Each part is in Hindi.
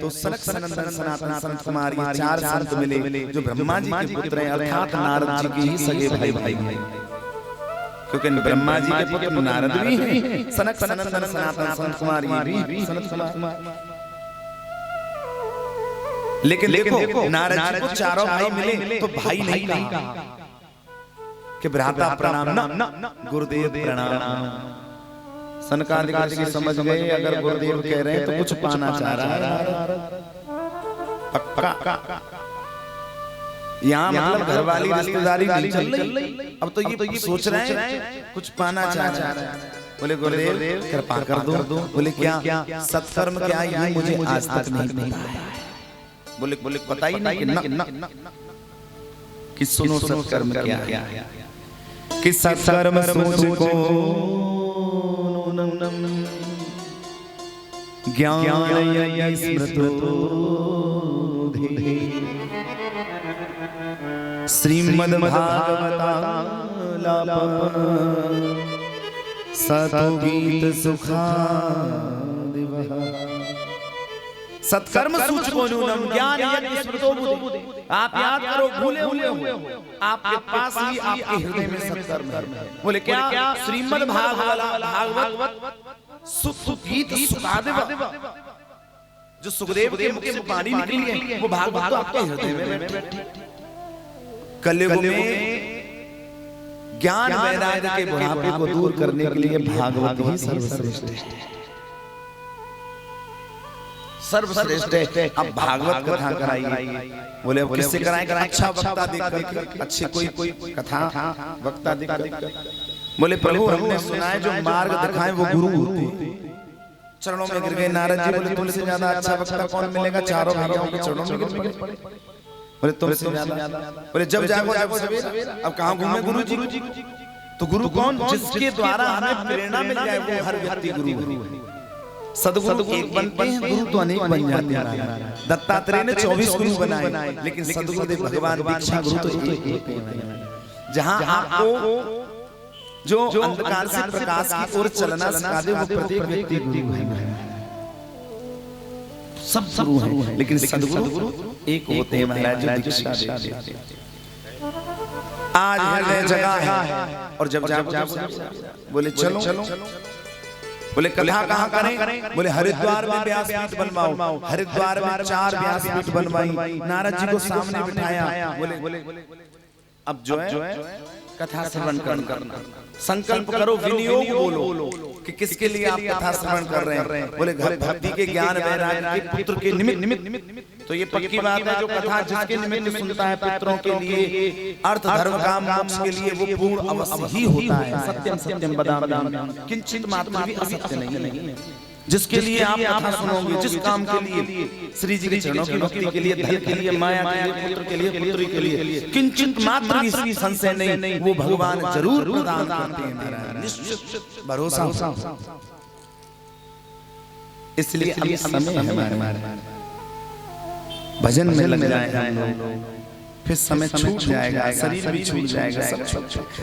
तो सनक सनंदन सनातन संत कुमार ये चार संत मिले जो ब्रह्मा जी के पुत्र हैं, अर्थात नारद जी के ही सगे भाई हैं। क्योंकि ब्रह्मा जी के पुत्र नारद भी हैं, सनक सनंदन सनातन संत कुमार ये भी संत कुमार। लेकिन देखो नारद जी को चारों भाई मिले तो भाई नहीं कहा कि भ्राता प्रणाम, न गुरुदेव प्रणाम। सनकादिक ऋषि समझ गए अगर गुरुदेव कह रहे हैं तो कुछ पाना चाह रहा है पक्का। यहाँ मतलब घर वाली रिश्तेदारी नहीं चल रही, अब तो ये सोच रहे हैं कुछ पाना चाह रहे हैं। बोले गुरुदेव कृपा कर दो। बोले क्या सत्कर्म क्या ये मुझे आज तक नहीं पता है। बोले पता ही नहीं कि सुनो सत्कर्म क्या है, कि सत्कर्म सोच को ज्ञान स्मृतो श्रीमद् भागवतालाप सतो गीत सुखादिवः। सत्कर्म सूचको नूनम ज्ञान यज्ञ स्मृतो बुद्धि। आप याद करो भूले हुए हो, आपके पास ही आपके हृदय में सत्कर्म है। बोले क्या श्रीमद् भागवत सुख गीत सुखादिवः। जो सुखदेव के मुख से वाणी निकली है वो भागवत तो आपके हृदय में बैठे। कलयुग में ज्ञान वैराग्य के बुढ़ापे को दूर करने के लिए भागवत ही सर्वश्रेष्ठ है, सर्वश्रेष्ठ है। अब भागवत कथा कराइए। बोले अब किससे कराएं? अच्छा वक्ता देखकर, अच्छे कोई कथा वक्ता देखकर। बोले प्रभु हमने सुना है जो मार्ग दिखाएं वो गुरु होते। चरणों में गिर गए नारद जी। बोले तुमसे ज्यादा अच्छा वक्ता कौन मिलेगा? चारों भाइयों के चरणों में गिर पड़े। बोले तुमसे ज्यादा। बोले जब जागो जब सवेरा। अब कहाँ घूमे गुरु जी? तो गुरु कौन? जिसके द्वारा हमें प्रेरणा मिल जाए वो हर व्यक्ति गुरु है। सदगुरु एक बनते हैं, गुरु तो अनेक बन जाते हैं। दत्तात्रेय ने 24 गुरु बनाए, लेकिन सदगुरुदेव भगवान दीक्षा गुरु तो एक होते हैं। जहां आपको जो अंधकार से प्रकाश की ओर चलना सिखा दे वो प्रत्येक व्यक्ति गुरु है। सब गुरु हैं, लेकिन सदगुरु एक होते हैं महाराज जो दीक्षा देते हैं। आज हर जगह है और जब बोले चलो। बोले कथा कहाँ करें? बोले हरिद्वार में व्यासपीठ बनवाओ। हरिद्वार में 4 व्यासपीठ बनवाई, नारद जी को सामने बिठाया। बोले अब जो है कथा श्रवण करना, संकल्प करो, विनियोग बोलो कि किसके लिए आप कथा श्रवण कर रहे हैं। बोले घर भक्ति के ज्ञान वैराग्य के पुत्र के निमित्त। तो ये पक्की बात है जो कथा जिसके निमित्त सुनता है पुत्रों के लिए, अर्थ धर्म काम मोक्ष के लिए वो पूर्ण अवश्य ही होता है। सत्यम सत्यम वदामि किंचित मात्र भी असत्य नहीं। जिसके लिए आप कथा सुनोगे, जिस काम के लिए, श्री जी के चरणों की भक्ति के लिए, धन के लिए, माया के लिए, पुत्र के लिए, पुत्री के लिए, किंचित मात्र भी संशय नहीं, वो भगवान जरूर प्रदान करते हैं। निश्चित भरोसा। इसलिए अब समय हमारे भजन में लग जाए हम लोग, फिर समय छूट जाएगा, शरीर भी छूट जाएगा, सब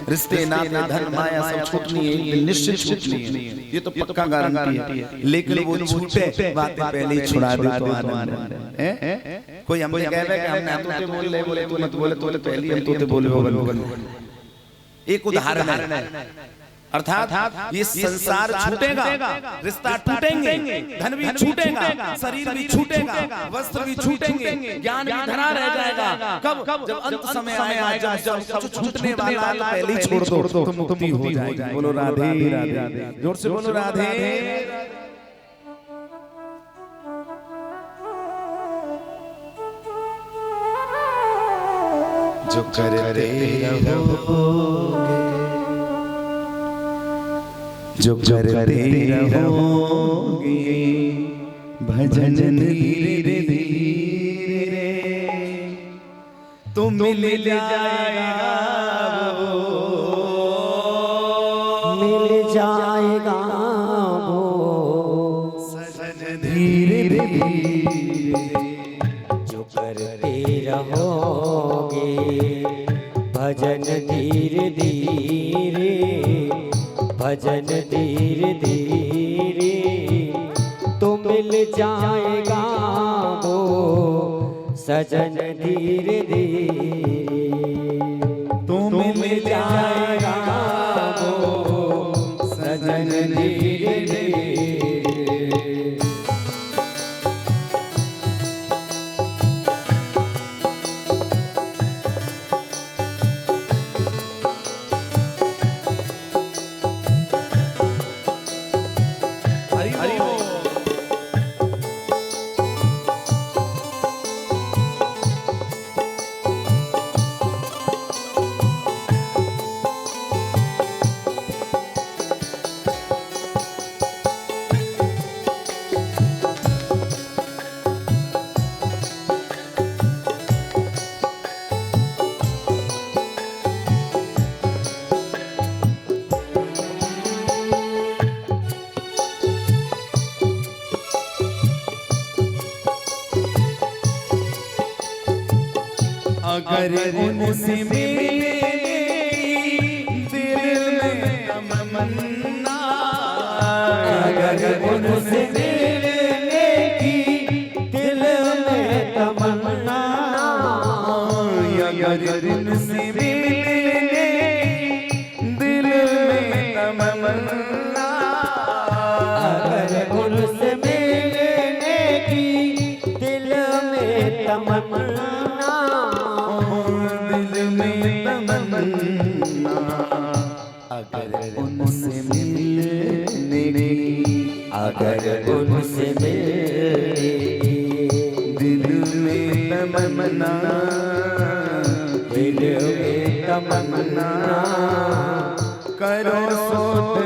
रिश्ते नाते धन माया सब छूटनी है, निश्चित छूटनी है। ये तो पक्का गारंटी है। लेकिन वो छूटे बातें पहले ही छुड़ा दे तो आनंद है। कोई हमने कह रहा है कि हमने तोते बोल रहे, बोले तू मत बोले, तोते पहले हम तोते बोले। एक उदाहरण है। अर्थात ये संसार छूटेगा, रिश्ता टूटेंगे, धन भी छूटेगा, शरीर भी छूटेगा, वस्त्र भी छूटेंगे, ज्ञान भी धरा रह जाएगा। कब? जब अंत समय आएगा, जब सब छूटने वाला है पहले ही छोड़ दो तो मुक्ति हो जाएगी। बोलो राधे राधे, जोर से बोलो राधे। जो करते रहोगे, जो करते रहोगे भजन धीरे धीरे तो मिल जाएगा, मिल जाएगा वो सजन धीरे धीरे। जो करते रहोगे भजन धीरे धीरे, भजन धीरे धीरे तो मिल जाएगा वो सजन धीरे धीरे, तू मिल जाएगा वो सजन धीरे धीरे। अगर उनसे मिले दिल में तमन्ना, अगर उनसे मिलने की दिल में तमन्ना, अगर उनसे मिले दिल में तमन्ना, अगर उनसे मिलने की दिल में तमन्ना, अगर उनसे मिलने की, अगर उनसे मिलने दिल में तमन्ना, दिल में तमन्ना, करो सोत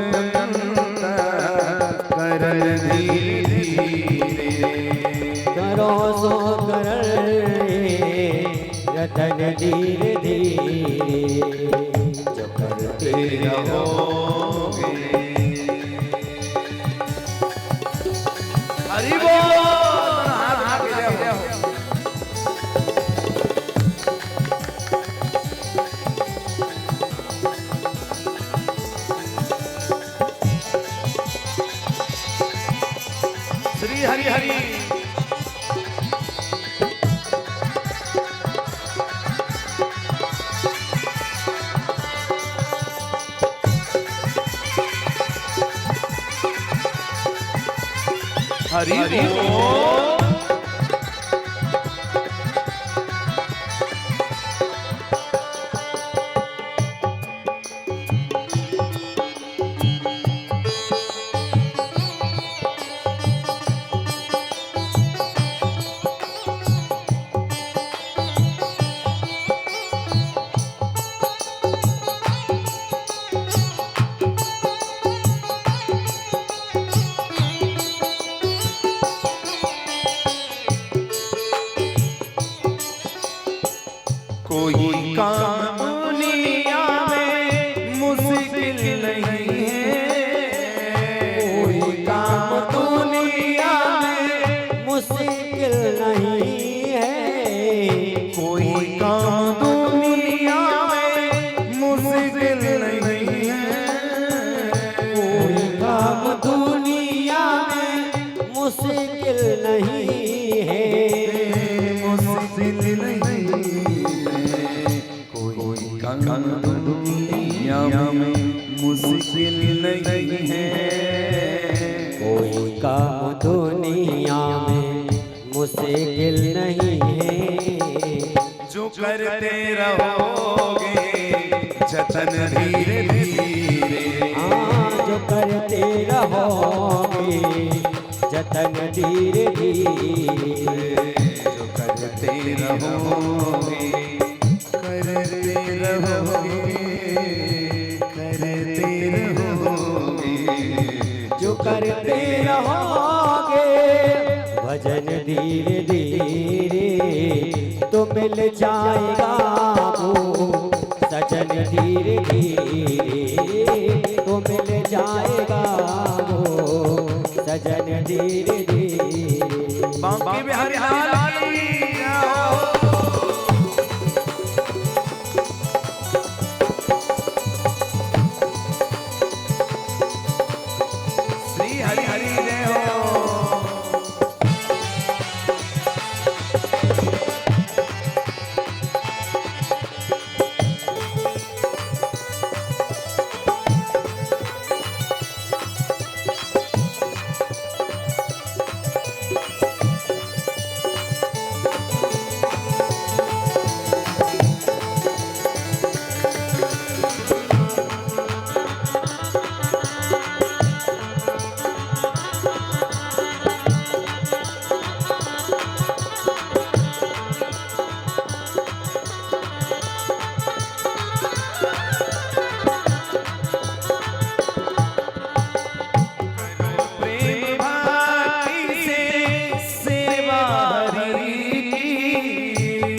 कर धीरे धीरे, करो सो कर रतन धीरे धीरे, जो करते रहोगे। हरि बोल, हाथ आगे ले आओ। श्री हरि हरि। हरि बोल। कोई काम दुनिया में मुश्किल नहीं है, कोई काम दुनिया में मुश्किल नहीं है, कोई काम दुनिया में मुश्किल नहीं है, कोई काम दुनिया में मुश्किल नहीं है, मुश्किल नहीं है, कोई काम दुनिया में मुश्किल नहीं है, कोई काम दुनिया में मुश्किल नहीं है, जो करते रहोगे जतन धीरे धीरे, जो करते रहोगे जतन धीरे धीरे, जो करते रहोगे करते रहोगे करते रहोगे, जो करते रहोगे भजन धीरे धीरे, तो मिल जाएगा वो सजन धीरे धीरे, तो मिल जाएगा वो सजन धीरे धीरे। बांके बिहारी लाल की जय हो। श्री हरि हरि जय हो।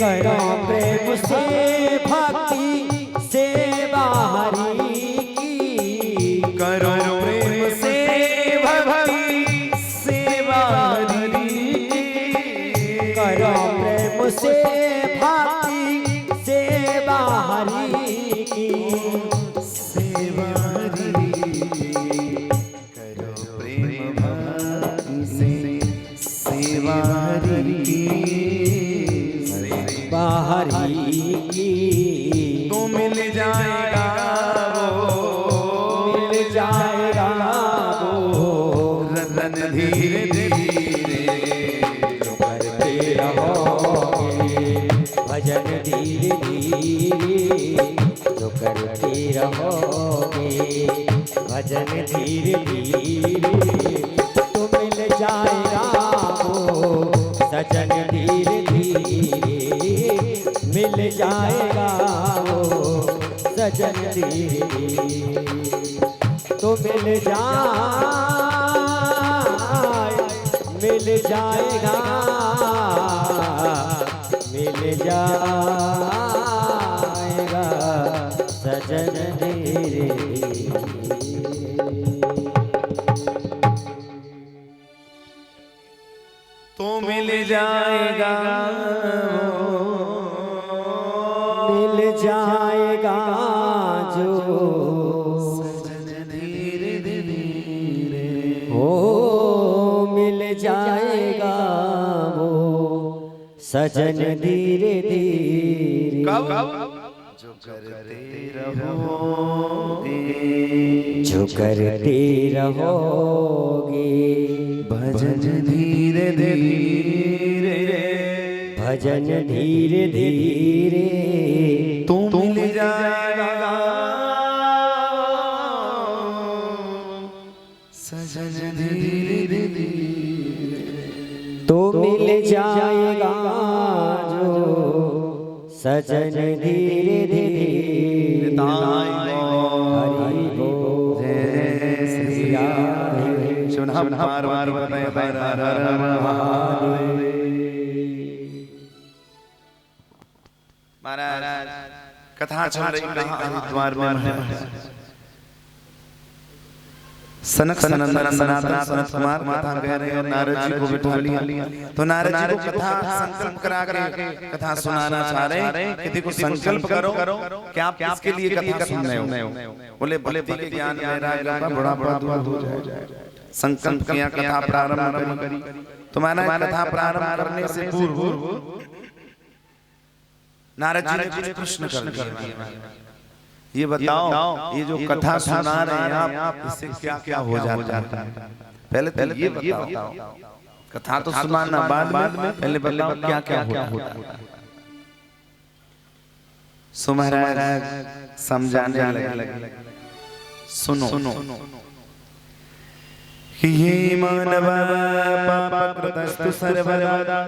करो प्रेम से भक्ति सेवा हरि की, करो प्रेम से भक्ति सेवा हरि की, करो प्रेम से भक्ति सेवा हरि की, सेवा हरि की, करो प्रेम भक्ति से सेवा हरि की, सेवा हरि की। तो मिल जाएगा मिल जाएगा वो रतन धीरे धीरे जो करते रहोगे भजन धीरे धीरे, जो करते रहोगे भजन धीरे धीरे, तो मिल जाएगा वो सजन धीरे धीरे, मिल जाएगा वो सजन धीरे धीरे, तो मिल जाएगा मिल जाएगा सजन धीरे धीरे। तो मिल जाएगा मिल जाएगा जो सजन धीरे धीरे, हो मिल जाएगा वो सजन धीरे धीरे। कब जो करते रहोगे, जो करते रहोगे भजन धीरे धीरे, भजन धीरे धीरे, तो मिल जाएगा सजन धीरे धीरे, तो मिल जाएगा जो सजन धीरे धीरे। हरि बोल जय श्री राम। सुना बार बार बताए हर हर महादेव। महाराज कथा चल रही हरिद्वार में सनक सनंदन सनातन सनत कुमार कथा कह रहे हैं, नारद जी को बिठा लिया। तो नारद जी को कथा संकल्प करा के कथा सुनाना चाह रहे हैं कि देखो संकल्प करो कि आप किसके लिए कथा सुन रहे हो। बोले भक्ति के ज्ञान वैराग्य का बड़ा बड़ा दूर हो जाए। संकल्प किया, कथा प्रारंभ करी। तुम्हारा कथा प्रारंभ करने से पूर्व नारद जी ने कुछ प्रश्न कर दिए। ये बताओ, ये जो कथा सुना रहे हैं आप, इससे क्या क्या हो जाता है? पहले ये बताओ। कथा तो सुनाना बाद में, पहले बताओ क्या क्या होता है। सो महाराज समझाने लगे। सुनो कि ये मानव पापकृतस्तु सर्वदा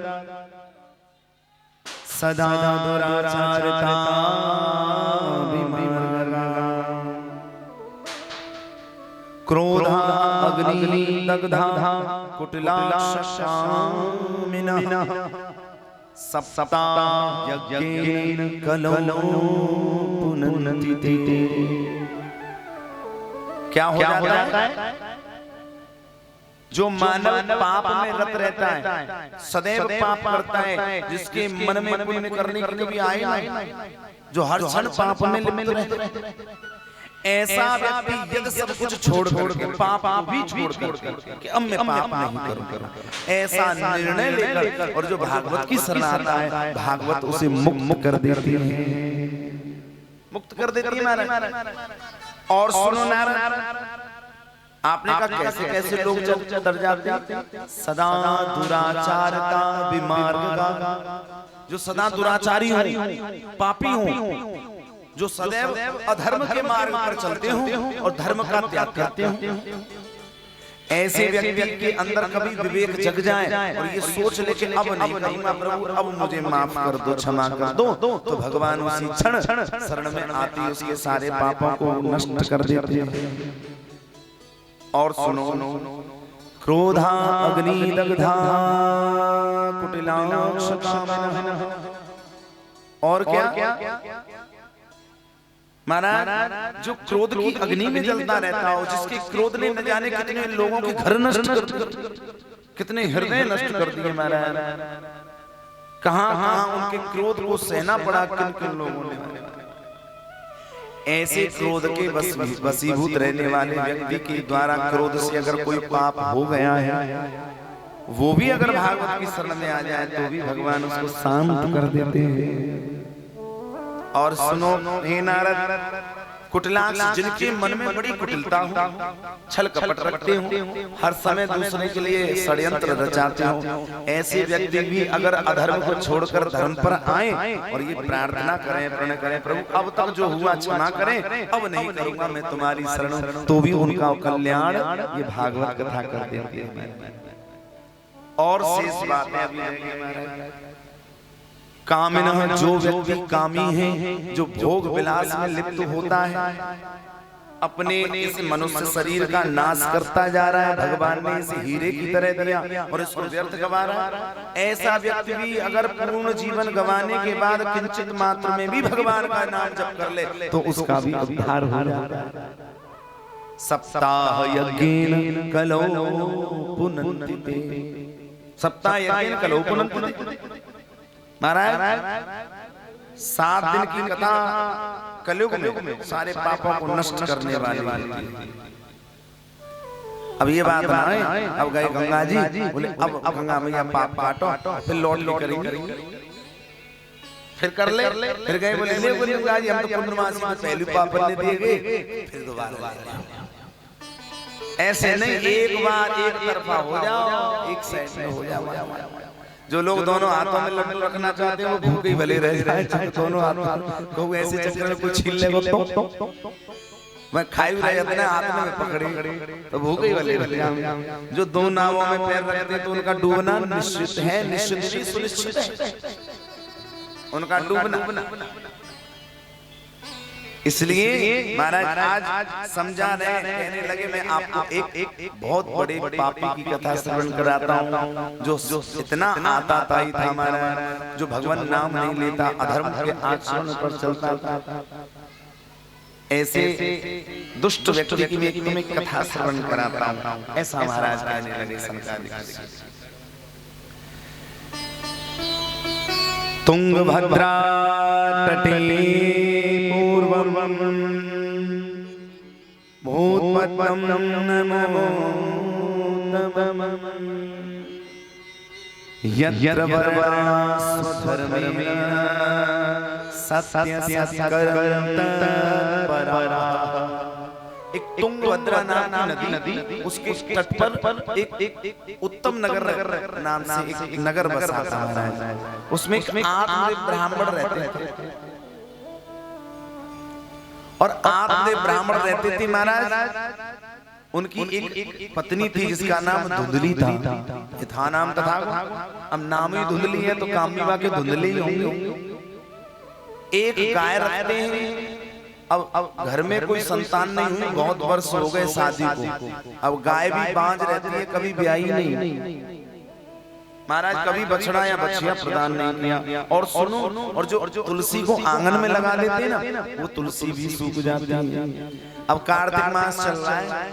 सदा दुराचारता क्रोधा अग्नि दग्धा कुटिलाक्षामिनः सप्ता यज्ञेन कलो पुनन्ति। क्या हो जाता है? जो मानव पाप में रत रहता है, सदैव पाप करता है, जिसके मन में पुण्य करने की कभी आए ना, जो हर क्षण पाप में लिप्त रहता है, ऐसा व्यक्ति यदि सब कुछ छोड़ करके पाप भी छोड़ करके कि अब मैं पाप नहीं करूंगा, ऐसा निर्णय लेकर और जो भागवत की शरण आता है, भागवत उसे मुक्त कर देती है, मुक्त कर देती है महाराज। और सुनो नारायण, आपने कहा कैसे कैसे लोग डर जाते हैं? सदा दुराचार का विमार्ग का, जो सदा दुराचारी हो, पापी हो, जो सदैव अधर्म के मार्ग पर चलते हो और धर्म का त्याग करते हो, ऐसे व्यक्ति के अंदर कभी विवेक जग जाए और ये सोच ले कि अब नहीं करूंगा प्रभु, अब मुझे माफ कर दो, क्षमा कर दो, तो भगवान उसी क्षण शरण में आते उसके सारे पापों को नष्ट कर देते हैं। और सुनो, क्रोधा अग्नि दग्धा कुटिलाक्षकामिनः और क्या महाराज जो क्रोध की अग्नि में जलता रहता हो, जिसके क्रोध ने न जाने कितने लोगों के घर नष्ट कर दिए, कितने हृदय नष्ट कर दिए महाराज, कहां कहां उनके क्रोध को सहना पड़ा किन किन लोगों ने। ऐसे क्रोध के वशीभूत रहने वाले व्यक्ति के द्वारा क्रोध से अगर कोई पाप हो गया है, वो भी अगर भागवत की शरण में आ जाए तो भी भगवान उसको शांत कर देते हैं। और सुनो हे नारद, कुटिलाक्ष जिनके मन में बड़ी कुटिलता हो, छल कपट रखते हो, हर समय दूसरे के लिए षड्यंत्र रचाते हो, ऐसे व्यक्ति भी अगर अधर्म को छोड़कर धर्म पर आए और ये प्रार्थना करें, प्रण करें, प्रभु अब तक जो हुआ क्षमा करें, अब नहीं करूंगा मैं तुम्हारी शरण, तो भी उनका कल्याण ये भागवत कथा कर देते हैं। और शेष बातें अभी रहेंगी। कामिनः जो व्यक्ति कामी है, जो भोग विलास में लिप्त होता है, अपने इस मनुष्य शरीर का नाश करता जा रहा है, भगवान ने इसे हीरे की तरह दिया और इसको व्यर्थ गवा रहा है, ऐसा व्यक्ति भी अगर पूर्ण जीवन गवाने के बाद किंचित मात्र में भी भगवान का नाम जप कर ले तो उसका भी उद्धार हो जाता है। सप्ताह यज्ञेन कलौ पुनन्ति, सप्ताह यज्ञेन कलौ पुनन्ति महाराज, 7 दिन की कथा कलयुग में सारे पापों को नष्ट करने वाली। अब ये बात बनाए, अब गए गंगा जी, बोले अब गंगा मैया पाप काटो, फिर लौट करेंगे, फिर कर ले, फिर गए बोले ले बोले गंगा जी हम तो पूर्णमासी में पहले पाप करने दिए गए, फिर दोबारा। ऐसे नहीं, एक बार एक तरफा हो जाओ, एक साइड में हो जाओ। जो लोग दोनों हाथों में लड्डू रखना चाहते हैं वो भूखे ही भले रह जाए, दोनों हाथों को ऐसे चक्कर में कुछ छीन ले तो मैं खाई रहे अपने हाथ में पकड़ी तो भूखे ही भले रह जाए। जो दो नावों में पैर रखते हैं तो उनका डूबना निश्चित है, निश्चित सुनिश्चित है उनका डूबना। इसलिए महाराज आज समझा रहे, कहने लगे मैं आपको एक बहुत बड़े पापी की कथा श्रवण कराता हूँ, जो इतना आताताई था हमारा, जो भगवान नाम नहीं लेता, अधर्म के आचरण पर चलता था। ऐसे दुष्ट व्यक्ति की मैं कथा श्रवण कराता हूँ, ऐसा महाराज कहने लगे शंकराचार्य। तुंगभद्रा तटे पूर्वम भूतपद्मं नमो यत्र वरवास्वधर्मेण सत्यस्य कर्तपरा। एक तुंगभद्रा नाम की नदी, उसके तट पर एक उत्तम नगर नाम से एक नगर बसा था। उसमें 8 ब्राह्मण रहते थे और 8 ब्राह्मण रहते थे महाराज। उनकी एक पत्नी थी जिसका नाम धुंधली था नाम तथा। अब नाम ही धुंधली है तो कामनीवा के धुंधली ही होंगे। एक गाय रखते हैं। अब घर में कोई संतान नहीं हुई, बहुत वर्ष हो गए शादी को। अब गाय भी बांझ रहती है, कभी ब्याही नहीं महाराज, कभी बछड़ा या बछिया प्रदान नहीं किया। और सुनो, और जो तुलसी को आंगन में लगा देते हैं ना, वो तुलसी भी सूख जाती है। अब कार्तिक मास चल रहा है,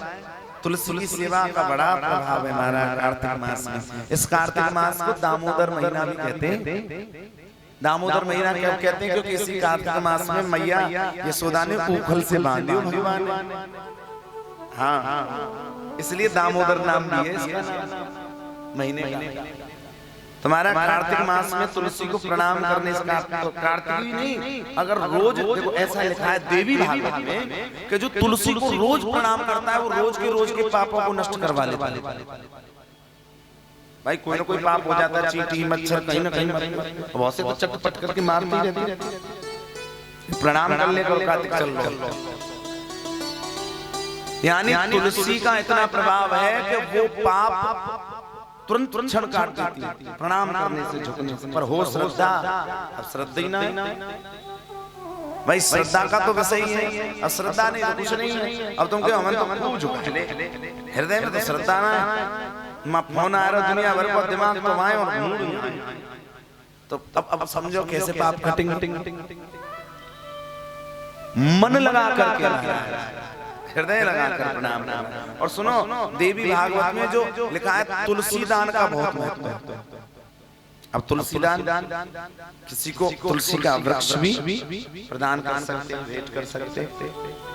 तुलसी की सेवा का बड़ा प्रभाव है महाराज कार्तिक मास में। इस कार्तिक मास को दामोदर महीना भी कहते हैं। दामोदर महीना क्यों कहते हैं? क्योंकि इसी कार्तिक मास में मैया यशोदा ने ऊखल से बांधी भगवान। हाँ, इसलिए दामोदर नाम भी है इसका महीने का। तुम्हारा कार्तिक मास में तुलसी को प्रणाम करने इसका कार्तिक ही नहीं, अगर रोज देखो ऐसा लिखा है देवी भागवत में कि जो तुलसी को रोज प्रणाम करता है वो रोज के पापों को नष्ट करवा लेता है। भाई कोई ना कोई पाप हो जाता है, चींटी मच्छर कहीं ना कहीं, बहुत से तो चटपट करके मारती रहती है। प्रणाम कर ले कार्तिक चल रहा। यानी तुलसी का इतना प्रभाव है कि वो पाप तुरंत क्षण काट देती है प्रणाम करने से, झुकने से। पर हो श्रद्धा, अब श्रद्धा ही ना भाई, श्रद्धा का तो वैसे ही है, अश्रद्धा नहीं तो कुछ नहीं है। अब तुम क्यों हम तो खूब झुका ले, हृदय में तो श्रद्धा ना है। फोन आ रहा दुनिया भर को दिमाग तो आए और तो अब समझो कैसे पाप कटिंग मन लगा करके हृदय लगा कर प्रणाम। और सुनो देवी भागवत में जो लिखा है तुलसी दान का बहुत महत्व है। अब तुलसी दान किसी को तुलसी का वृक्ष भी प्रदान कर सकते, भेंट कर सकते,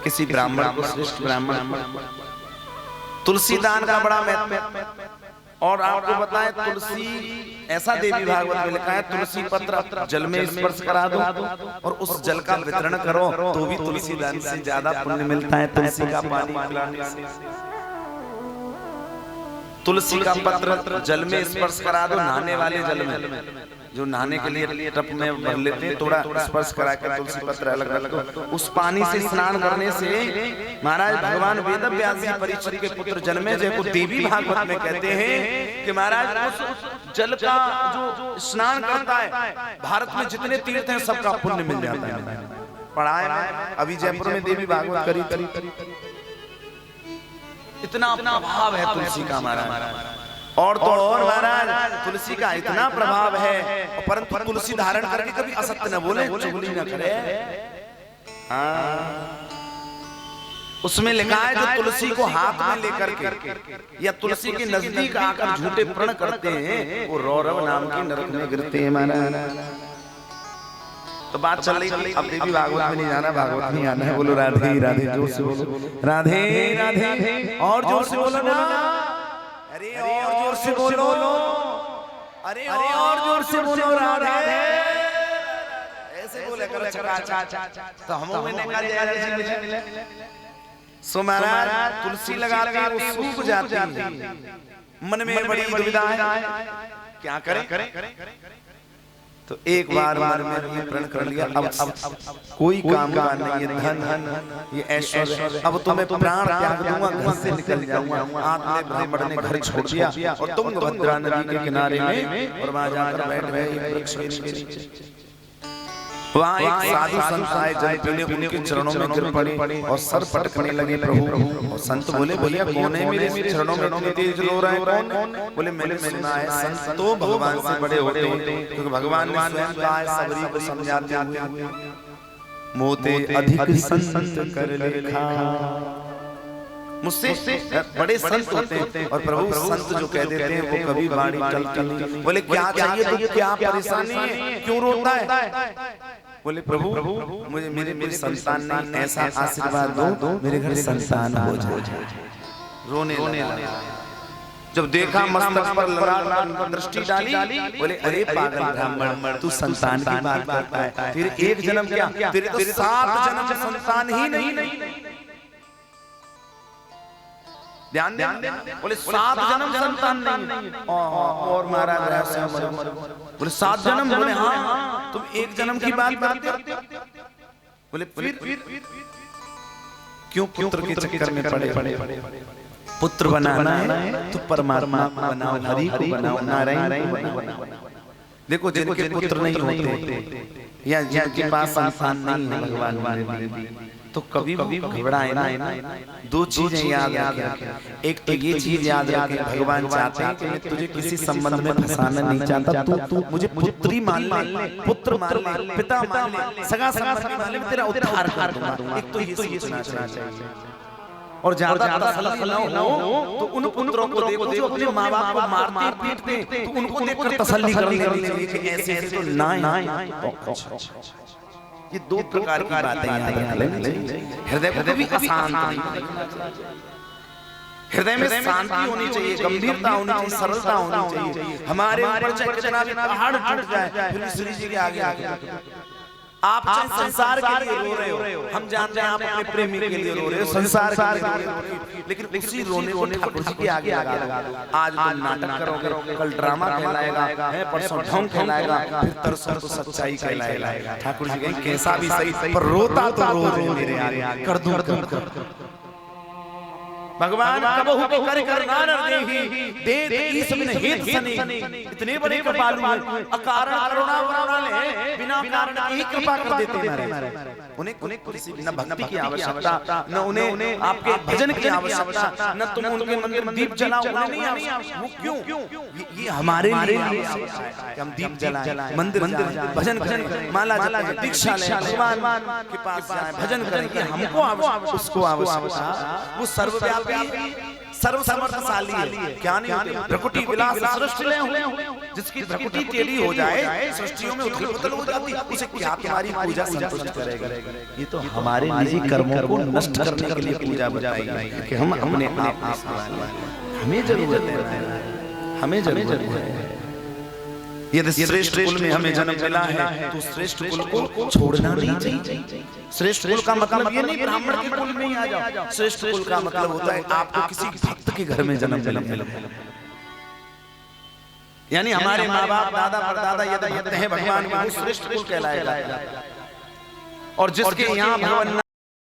किसी ब्राह्मण को, श्रेष्ठ ब्राह्मण। तुलसी दान का बड़ा महत्व। और आपको बताएं तुलसी, ऐसा देवी भागवत में लिखा है तुलसी पत्र जल में स्पर्श करा दो और उस जल का वितरण करो तो भी तुलसी दान से ज्यादा पुण्य मिलता है तुलसी का पानी पिलाने से। तुलसी का पत्र जल में स्पर्श करा दो, नहाने वाले जल में, जो नहाने के लिए टप में भर लेते हैं, थोड़ा स्पर्श करा कर तुलसी पत्र अलग अलग, उस पानी से स्नान करने से महाराज भगवान वेद व्यास जी परीक्षित के पुत्र जन्मे, जैको देवी भागवत में कहते हैं कि महाराज उस जल का जो स्नान करता है, भारत में जितने तीर्थ हैं सबका पुण्य मिल जाता है। पढ़ाया अभी जयपुर में देवी भागवत करी, इतना प्रभाव है तुलसी का महाराज। और तो और महाराज तुलसी का इतना प्रभाव है, परंतु तुलसी धारण करके कभी असत्य न बोले, चुगली न करे। उसमें लिखा है जो तुलसी को हाथ में लेकर के या तुलसी के नजदीक आकर झूठे प्रण करते हैं वो रौरव नाम की नरक में गिरते हैं महाराज। तो बात चल रही थी, अब देवी भागवत में नहीं जाना, भागवत नहीं आना है। बोलो राधे राधे, जोर से बोलो राधे राधे, और जोर से बोलो ना, अरे और जोर से बोलो, अरे और जोर से बोलो राधे, ऐसे बोले करो चका तो हम मैंने कहा जय मिले। सो महाराज तुलसी लगा के वो सूख जाती है, मन में बड़ी दुविधा है क्या करें। तो एक बार मन में प्रण कर लिया, अब कोई काम का नहीं, ये धन ये ऐश्वर्य, अब तो मैं प्राण त्याग दूंगा, घर से निकल जाऊंगा। आपने ब्राह्मण ने घर छोड़ दिया और तुंगभद्रा नदी के किनारे में और वहां जाकर बैठ गए वृक्ष के नीचे। वहाँ एक साधु संत आए, जल पीने उनके चरणों में गिर पड़े और सर पटकने लगे प्रभु। और संत बोले भैया कौन है मेरे चरणों में इतनी तेज रो रहा है, कौन? बोले मैंने सुना है संत तो भगवान से बड़े होते हैं, क्योंकि भगवान ने स्वयं कहा है सबरी को समझाते हुए, मोते अधिक संत कर लेखा। मुझसे बड़े संत होते हैं और प्रभु संत जो कह देते हैं वो कभी वाणी टलती नहीं। बोले क्या चाहिए तो क्या परेशानी है, क्यों रोता है? बोले प्रभु मुझे मेरे संतान नहीं, ऐसा आशीर्वाद दो मेरे घर संतान हो जाए। रोने लगा, जब देखा मस्तक पर लगा दृष्टि डाली, बोले अरे पागल ब्राह्मण तू संतान की बात करता है, फिर एक जन्म क्या, तेरे तो 7 जन्म संतान ही नहीं। ध्यान बोले 7 जन्म संतान नहीं। और महाराज बोले 7 जन्म, बोले हाँ तुम एक जन्म की बात करते हो। बोले फिर क्यों पुत्र के चक्कर में पड़े? पुत्र बनाना है तो परमात्मा बनाओ, हरि को बनाओ, नारायण बनाओ। देखो जिनके पुत्र नहीं होते या जिनके पास संतान नहीं है भगवान तो कभी घबराए ना। 2 चीजें याद रखें, एक तो ये चीज याद रखें भगवान चाहते हैं कि मैं तुझे किसी संबंध में फंसाना नहीं चाहता, तू मुझे पुत्री मान ले, पुत्र मान ले, पिता मान ले, सगा संबंधी मान ले, मैं तेरा उद्धार कर दूंगा। एक तो ये सोचना चाहिए। और ज्यादा तसल्ली न हो तो उन पुत्रों को देखो जो अपने माँ बाप को मारते पीटते, तो उनको देखकर तसल्ली करनी चाहिए कि ऐसे तो ना। ये 2 प्रकार की बातें याद रखें। हृदय को भी अशांत नहीं करना चाहिए, हृदय में शांति होनी चाहिए, गंभीरता होनी चाहिए, सरलता होनी चाहिए। हमारे ऊपर चाहे कितना भी पहाड़ टूट जाए, फिर श्री जी के आगे आप चाहे संसार के लिए रो रहे हो, हम जानते हैं आप अपने प्रेमी के लिए रो रहे हो, संसार के लिए रो रहे हो, लेकिन उसी रोने को ठाकुर जी के आगे लगा दो। आज तुम नाटक करोगे, कल ड्रामा कहलाएगा, परसों ढोंग कहलाएगा, फिर तरसों तो सच्चाई कहलाएगा। ठाकुर जी कहें कैसा भी सही पर रोता तो रो मेरे आगे कर दूं। भगवान कबहु के कर कर नारद देहि देत ईश बिन हेत सने इतने बड़े कृपालु हैं अकारण करुणा वाले बिना कारण ही कृपा कर देते हैं उन्हें किसी न भक्ति की आवश्यकता न उन्हें आपके भजन की आवश्यकता न तुम उनके मंदिर में दीप जलाओ उन्हें नहीं आवश्यकता वो क्यों ये हमारे लिए कि हम दीप जलाएं मंदिर भजन करें माला जपें दीक्षा लें भगवान के पास जाएं भजन करें कि हमको उसको आवश्यकता वो सर्वव्यापी सर्व समर्थशाली है क्या नहीं प्रकृति विलास सृष्टि ले हुए जिसकी प्रकृति टेढ़ी हो जाए सृष्टियों में उथल पुथल हो जाती उसे क्या तुम्हारी पूजा संतुष्ट करेगा ये तो हमारे निजी कर्मों को नष्ट करने के लिए पूजा बताई कि हम अपने आप हमें जरूरत है हमें जरूरत है यदि श्रेष्ठ कुल में हमें जन्म मिला है तो श्रेष्ठ कुल को छोड़ना नहीं चाहिए श्रेष्ठ कुल का मतलब ये नहीं ब्राह्मण के कुल में ही आ जाओ श्रेष्ठ कुल का मतलब होता है आपको किसी भक्त के घर में जन्म मिला यानी हमारे माँ बाप दादा परदादा यदि भक्त हैं भगवान के श्रेष्ठ कुल कहलाएगा और जिसके यहाँ भगवान